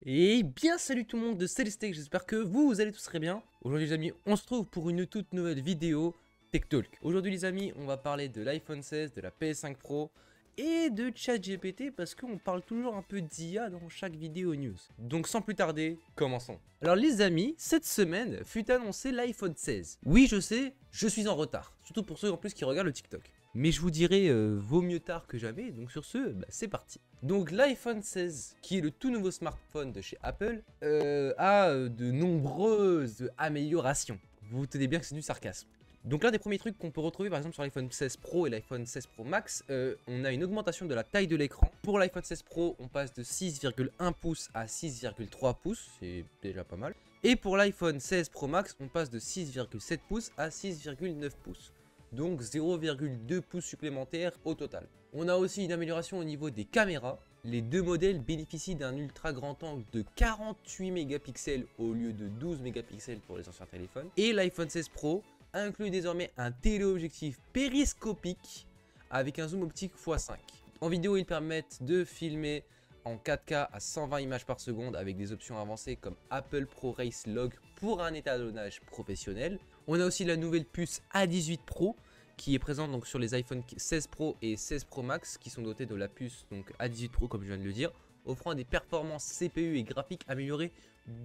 Et bien salut tout le monde de Célestek, j'espère que vous allez tous très bien. Aujourd'hui les amis, on se retrouve pour une toute nouvelle vidéo Tech Talk. Aujourd'hui les amis, on va parler de l'iPhone 16, de la PS5 Pro et de ChatGPT parce qu'on parle toujours un peu d'IA dans chaque vidéo news. Donc sans plus tarder, commençons. Alors les amis, cette semaine fut annoncé l'iPhone 16. Oui je sais, je suis en retard, surtout pour ceux en plus qui regardent le TikTok. Mais je vous dirais, vaut mieux tard que jamais, donc sur ce, c'est parti. Donc l'iPhone 16, qui est le tout nouveau smartphone de chez Apple, a de nombreuses améliorations. Vous vous tenez bien que c'est du sarcasme. Donc l'un des premiers trucs qu'on peut retrouver par exemple sur l'iPhone 16 Pro et l'iPhone 16 Pro Max, on a une augmentation de la taille de l'écran. Pour l'iPhone 16 Pro, on passe de 6,1 pouces à 6,3 pouces, c'est déjà pas mal. Et pour l'iPhone 16 Pro Max, on passe de 6,7 pouces à 6,9 pouces. Donc 0,2 pouces supplémentaires au total. On a aussi une amélioration au niveau des caméras. Les deux modèles bénéficient d'un ultra grand angle de 48 mégapixels au lieu de 12 mégapixels pour les anciens téléphones. Et l'iPhone 16 Pro inclut désormais un téléobjectif périscopique avec un zoom optique x5. En vidéo, ils permettent de filmer en 4K à 120 images par seconde avec des options avancées comme Apple ProRes Log pour un étalonnage professionnel. On a aussi la nouvelle puce A18 Pro qui est présente donc sur les iPhone 16 Pro et 16 Pro Max qui sont dotés de la puce donc A18 Pro comme je viens de le dire, offrant des performances CPU et graphiques améliorées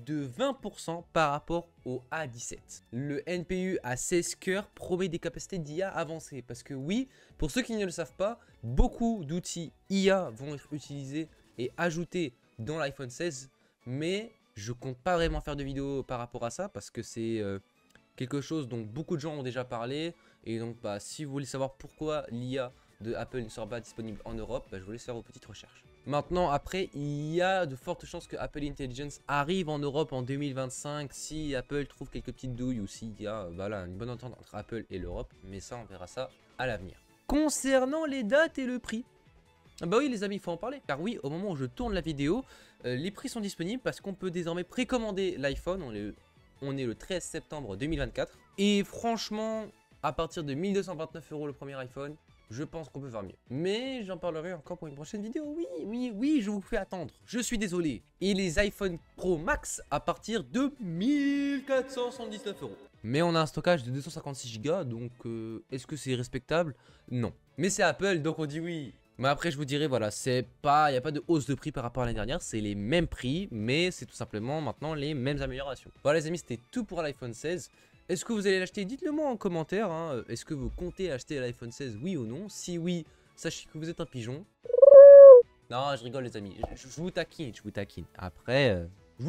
de 20% par rapport au A17. Le NPU à 16 cœurs promet des capacités d'IA avancées parce que oui, pour ceux qui ne le savent pas, beaucoup d'outils IA vont être utilisés et ajoutés dans l'iPhone 16, mais je compte pas vraiment faire de vidéo par rapport à ça parce que c'est quelque chose dont beaucoup de gens ont déjà parlé. Et donc si vous voulez savoir pourquoi l'IA de Apple ne sera pas disponible en Europe, je vous laisse faire vos petites recherches. Maintenant après, il y a de fortes chances que Apple Intelligence arrive en Europe en 2025 si Apple trouve quelques petites douilles ou s'il y a une bonne entente entre Apple et l'Europe. Mais ça on verra ça à l'avenir. Concernant les dates et le prix, bah oui les amis, il faut en parler. Car oui, au moment où je tourne la vidéo, les prix sont disponibles parce qu'on peut désormais précommander l'iPhone. On est le 13 septembre 2024. Et franchement, à partir de 1229 € le premier iPhone, je pense qu'on peut faire mieux. Mais j'en parlerai encore pour une prochaine vidéo. Oui, je vous fais attendre. Je suis désolé. Et les iPhone Pro Max à partir de 1479 €. Mais on a un stockage de 256 Go, donc est-ce que c'est respectable? Non. Mais c'est Apple, donc on dit oui. Mais après je vous dirai, voilà, il n'y a pas de hausse de prix par rapport à l'année dernière, c'est les mêmes prix, mais c'est tout simplement maintenant les mêmes améliorations. Voilà les amis, c'était tout pour l'iPhone 16. Est-ce que vous allez l'acheter? Dites-le moi en commentaire, hein. Est-ce que vous comptez acheter l'iPhone 16, oui ou non? Si oui, sachez que vous êtes un pigeon. Non, je rigole les amis, je vous taquine, Après, je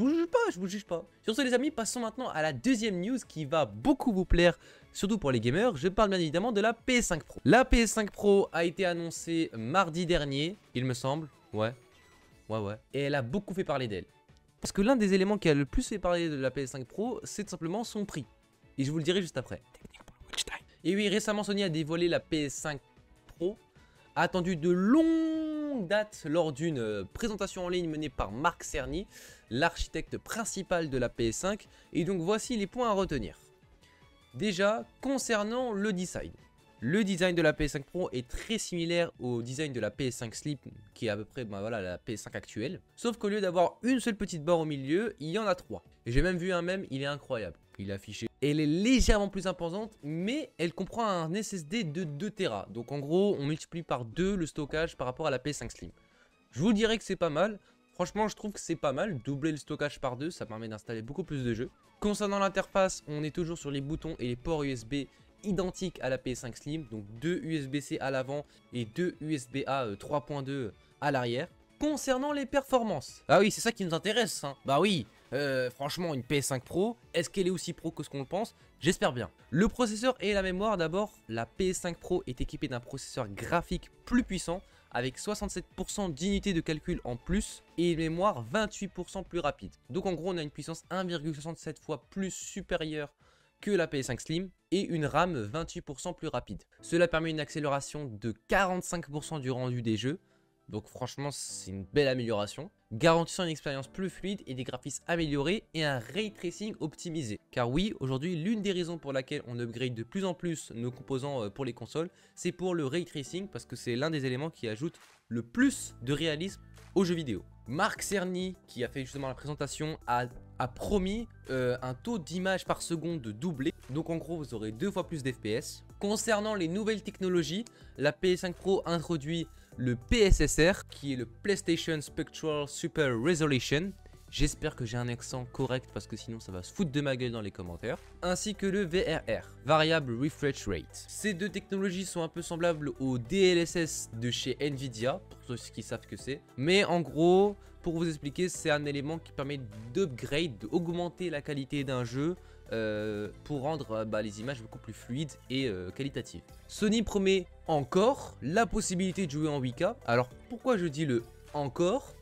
vous juge pas. Sur ce les amis, passons maintenant à la deuxième news qui va beaucoup vous plaire, surtout pour les gamers. Je parle bien évidemment de la PS5 Pro. La PS5 Pro a été annoncée mardi dernier, il me semble. Ouais. Et elle a beaucoup fait parler d'elle. Parce que l'un des éléments qui a le plus fait parler de la PS5 Pro, c'est tout simplement son prix. Et je vous le dirai juste après. Et oui, récemment Sony a dévoilé la PS5 Pro, attendu de longue date lors d'une présentation en ligne menée par Marc Cerny, l'architecte principal de la PS5. Et donc voici les points à retenir. Déjà, concernant le design. Le design de la PS5 Pro est très similaire au design de la PS5 Slim, qui est à peu près la PS5 actuelle. Sauf qu'au lieu d'avoir une seule petite barre au milieu, il y en a trois. Et j'ai même vu un mème, il est incroyable. Il est affiché. Elle est légèrement plus imposante, mais elle comprend un SSD de 2 Tera. Donc en gros, on multiplie par 2 le stockage par rapport à la PS5 Slim. Je vous dirais que c'est pas mal. Franchement, je trouve que c'est pas mal. Doubler le stockage par 2, ça permet d'installer beaucoup plus de jeux. Concernant l'interface, on est toujours sur les boutons et les ports USB identiques à la PS5 Slim. Donc 2 USB-C à l'avant et 2 USB-A 3.2 à l'arrière. Concernant les performances. Ah oui, c'est ça qui nous intéresse, hein. Bah oui, franchement, une PS5 Pro, est-ce qu'elle est aussi pro que ce qu'on le pense? J'espère bien. Le processeur et la mémoire, d'abord, la PS5 Pro est équipée d'un processeur graphique plus puissant avec 67% d'unités de calcul en plus et une mémoire 28% plus rapide. Donc en gros, on a une puissance 1,67 fois plus supérieure que la PS5 Slim et une RAM 28% plus rapide. Cela permet une accélération de 45% du rendu des jeux. Donc franchement, c'est une belle amélioration, garantissant une expérience plus fluide et des graphismes améliorés et un ray tracing optimisé. Car oui, aujourd'hui, l'une des raisons pour laquelle on upgrade de plus en plus nos composants pour les consoles, c'est pour le ray tracing parce que c'est l'un des éléments qui ajoute le plus de réalisme aux jeux vidéo. Marc Cerny, qui a fait justement la présentation, a promis un taux d'image par seconde de doublé. Donc en gros, vous aurez 2 fois plus d'FPS. Concernant les nouvelles technologies, la PS5 Pro introduit le PSSR, qui est le PlayStation Spectral Super Resolution. J'espère que j'ai un accent correct parce que sinon ça va se foutre de ma gueule dans les commentaires. Ainsi que le VRR, Variable Refresh Rate. Ces deux technologies sont un peu semblables au DLSS de chez Nvidia, pour ceux qui savent que c'est. Mais en gros, pour vous expliquer, c'est un élément qui permet d'upgrade, d'augmenter la qualité d'un jeu pour rendre les images beaucoup plus fluides et qualitatives. Sony promet encore la possibilité de jouer en 8K. Alors pourquoi je dis le encore ?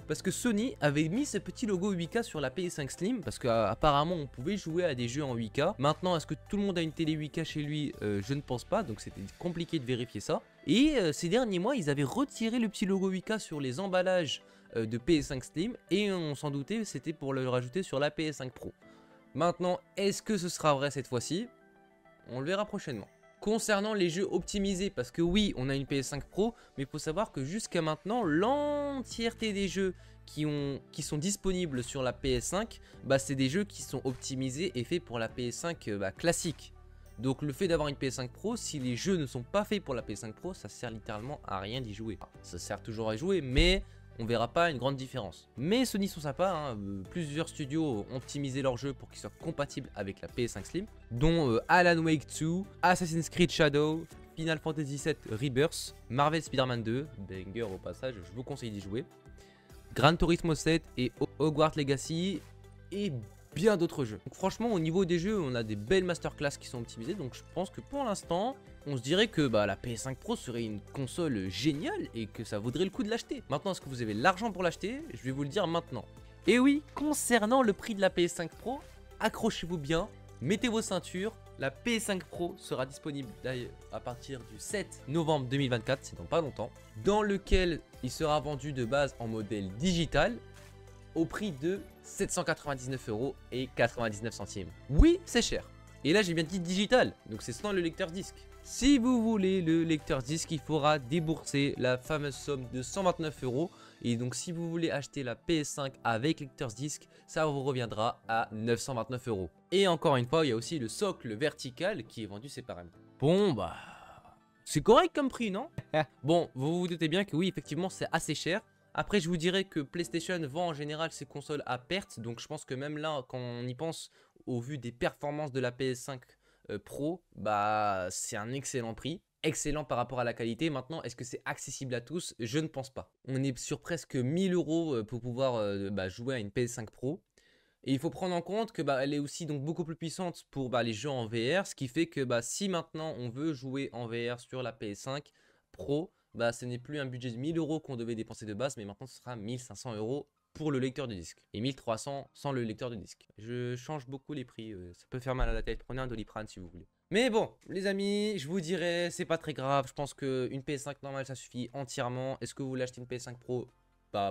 Parce que Sony avait mis ce petit logo 8K sur la PS5 Slim, parce qu'apparemment on pouvait jouer à des jeux en 8K. Maintenant, est-ce que tout le monde a une télé 8K chez lui? Je ne pense pas, donc c'était compliqué de vérifier ça. Et ces derniers mois, ils avaient retiré le petit logo 8K sur les emballages de PS5 Slim, et on s'en doutait, c'était pour le rajouter sur la PS5 Pro. Maintenant, est-ce que ce sera vrai cette fois-ci? On le verra prochainement. Concernant les jeux optimisés, parce que oui, on a une PS5 Pro, mais il faut savoir que jusqu'à maintenant, l'entièreté des jeux qui sont disponibles sur la PS5, c'est des jeux qui sont optimisés et faits pour la PS5 classique. Donc le fait d'avoir une PS5 Pro, si les jeux ne sont pas faits pour la PS5 Pro, ça sert littéralement à rien d'y jouer. Ça sert toujours à jouer, mais on verra pas une grande différence. Mais Sony sont sympas, hein. Plusieurs studios ont optimisé leurs jeux pour qu'ils soient compatibles avec la PS5 Slim, dont Alan Wake 2, Assassin's Creed Shadow, Final Fantasy VII Rebirth, Marvel Spider-Man 2, banger au passage, je vous conseille d'y jouer, Gran Turismo 7 et Hogwarts Legacy, et bien d'autres jeux. Donc franchement, au niveau des jeux, on a des belles masterclass qui sont optimisées, donc je pense que pour l'instant, on se dirait que la PS5 Pro serait une console géniale et que ça vaudrait le coup de l'acheter. Maintenant, est-ce que vous avez l'argent pour l'acheter? Je vais vous le dire maintenant. Et oui, concernant le prix de la PS5 Pro, accrochez-vous bien, mettez vos ceintures. La PS5 Pro sera disponible à partir du 7 novembre 2024, c'est dans pas longtemps, dans lequel il sera vendu de base en modèle digital au prix de 799,99 €. Oui, c'est cher. Et là, j'ai bien dit digital, donc c'est sans le lecteur disque. Si vous voulez le lecteur disque, il faudra débourser la fameuse somme de 129 €. Et donc, si vous voulez acheter la PS5 avec lecteur disque, ça vous reviendra à 929 €. Et encore une fois, il y a aussi le socle vertical qui est vendu séparément. Bon, c'est correct comme prix, non? Bon, vous vous doutez bien que oui, effectivement, c'est assez cher. Après, je vous dirais que PlayStation vend en général ses consoles à perte. Donc, je pense que même là, quand on y pense, au vu des performances de la PS5 Pro, c'est un excellent prix. Excellent par rapport à la qualité. Maintenant, est-ce que c'est accessible à tous? Je ne pense pas. On est sur presque 1000 € pour pouvoir jouer à une PS5 Pro. Et il faut prendre en compte que elle est aussi donc beaucoup plus puissante pour les jeux en VR. Ce qui fait que si maintenant on veut jouer en VR sur la PS5 Pro, ce n'est plus un budget de 1000 € qu'on devait dépenser de base, mais maintenant ce sera 1500 € pour le lecteur de disque et 1300 sans le lecteur de disque. Je change beaucoup les prix, ça peut faire mal à la tête. Prenez un Doliprane si vous voulez. Mais bon, les amis, je vous dirais, c'est pas très grave. Je pense qu'une PS5 normale ça suffit entièrement. Est-ce que vous voulez acheter une PS5 Pro?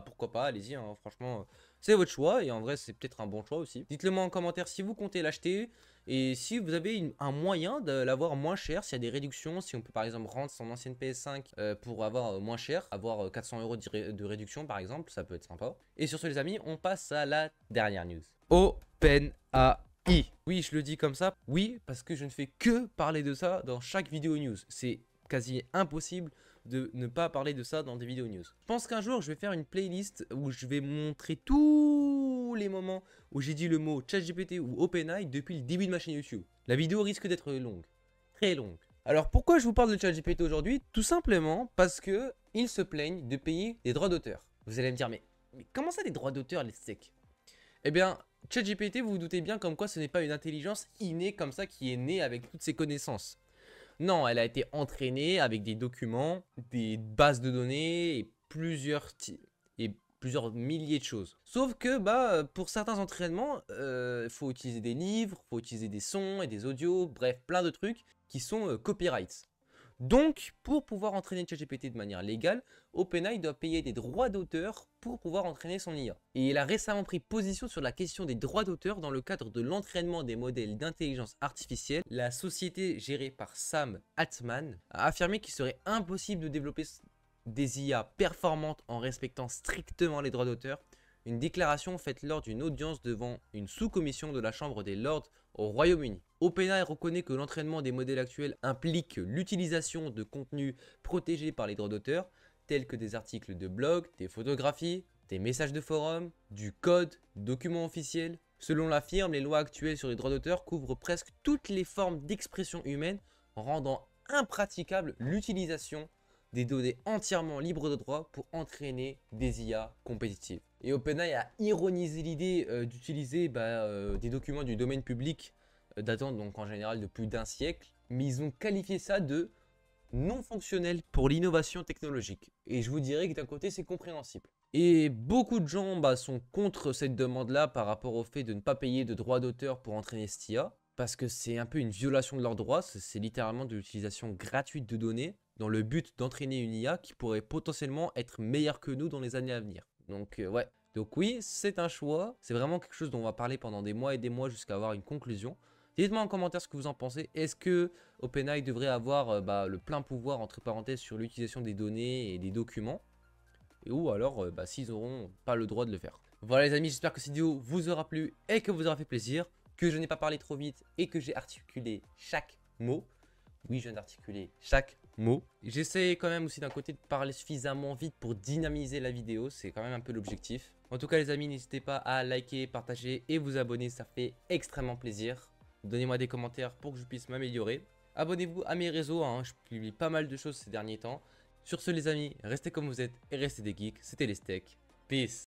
Pourquoi pas, allez-y, hein, franchement, c'est votre choix et en vrai, c'est peut-être un bon choix aussi. Dites-le moi en commentaire si vous comptez l'acheter et si vous avez un moyen de l'avoir moins cher, s'il y a des réductions, si on peut par exemple rendre son ancienne PS5 pour avoir moins cher, avoir 400 € de réduction par exemple, ça peut être sympa. Et sur ce, les amis, on passe à la dernière news. OpenAI. Oui, je le dis comme ça, oui, parce que je ne fais que parler de ça dans chaque vidéo news. C'est quasi impossible de ne pas parler de ça dans des vidéos news. Je pense qu'un jour je vais faire une playlist où je vais montrer tous les moments où j'ai dit le mot ChatGPT ou OpenAI depuis le début de ma chaîne YouTube. La vidéo risque d'être longue, très longue. Alors pourquoi je vous parle de ChatGPT aujourd'hui? Tout simplement parce que ils se plaignent de payer des droits d'auteur. Vous allez me dire mais comment ça des droits d'auteur les secs? Eh bien ChatGPT, vous vous doutez bien comme quoi ce n'est pas une intelligence innée comme ça qui est née avec toutes ses connaissances. Non, elle a été entraînée avec des documents, des bases de données et plusieurs milliers de choses. Sauf que pour certains entraînements, il faut utiliser des livres, il faut utiliser des sons et des audios, bref, plein de trucs qui sont copyrights. Donc, pour pouvoir entraîner ChatGPT de manière légale, OpenAI doit payer des droits d'auteur pour pouvoir entraîner son IA. Et il a récemment pris position sur la question des droits d'auteur dans le cadre de l'entraînement des modèles d'intelligence artificielle. La société gérée par Sam Altman a affirmé qu'il serait impossible de développer des IA performantes en respectant strictement les droits d'auteur, une déclaration faite lors d'une audience devant une sous-commission de la Chambre des Lords au Royaume-Uni. OpenAI reconnaît que l'entraînement des modèles actuels implique l'utilisation de contenus protégés par les droits d'auteur, tels que des articles de blog, des photographies, des messages de forum, du code, documents officiels. Selon la firme, les lois actuelles sur les droits d'auteur couvrent presque toutes les formes d'expression humaine, rendant impraticable l'utilisation des données entièrement libres de droit pour entraîner des IA compétitives. Et OpenAI a ironisé l'idée d'utiliser des documents du domaine public datant donc en général de plus d'un siècle, mais ils ont qualifié ça de non fonctionnel pour l'innovation technologique. Et je vous dirais que d'un côté c'est compréhensible. Et beaucoup de gens sont contre cette demande-là par rapport au fait de ne pas payer de droits d'auteur pour entraîner cette IA, parce que c'est un peu une violation de leurs droits, c'est littéralement de l'utilisation gratuite de données dans le but d'entraîner une IA qui pourrait potentiellement être meilleure que nous dans les années à venir. Donc ouais, donc oui, c'est un choix, c'est vraiment quelque chose dont on va parler pendant des mois et des mois jusqu'à avoir une conclusion. Dites-moi en commentaire ce que vous en pensez. Est-ce que OpenAI devrait avoir le plein pouvoir entre parenthèses sur l'utilisation des données et des documents, ou alors s'ils n'auront pas le droit de le faire. Voilà les amis, j'espère que cette vidéo vous aura plu et que vous aura fait plaisir, que je n'ai pas parlé trop vite et que j'ai articulé chaque mot. Oui, je viens d'articuler chaque mot. J'essaie quand même aussi d'un côté de parler suffisamment vite pour dynamiser la vidéo, c'est quand même un peu l'objectif. En tout cas les amis, n'hésitez pas à liker, partager et vous abonner, ça fait extrêmement plaisir. Donnez-moi des commentaires pour que je puisse m'améliorer. Abonnez-vous à mes réseaux, je publie pas mal de choses ces derniers temps. Sur ce les amis, restez comme vous êtes et restez des geeks, c'était les steaks. Peace.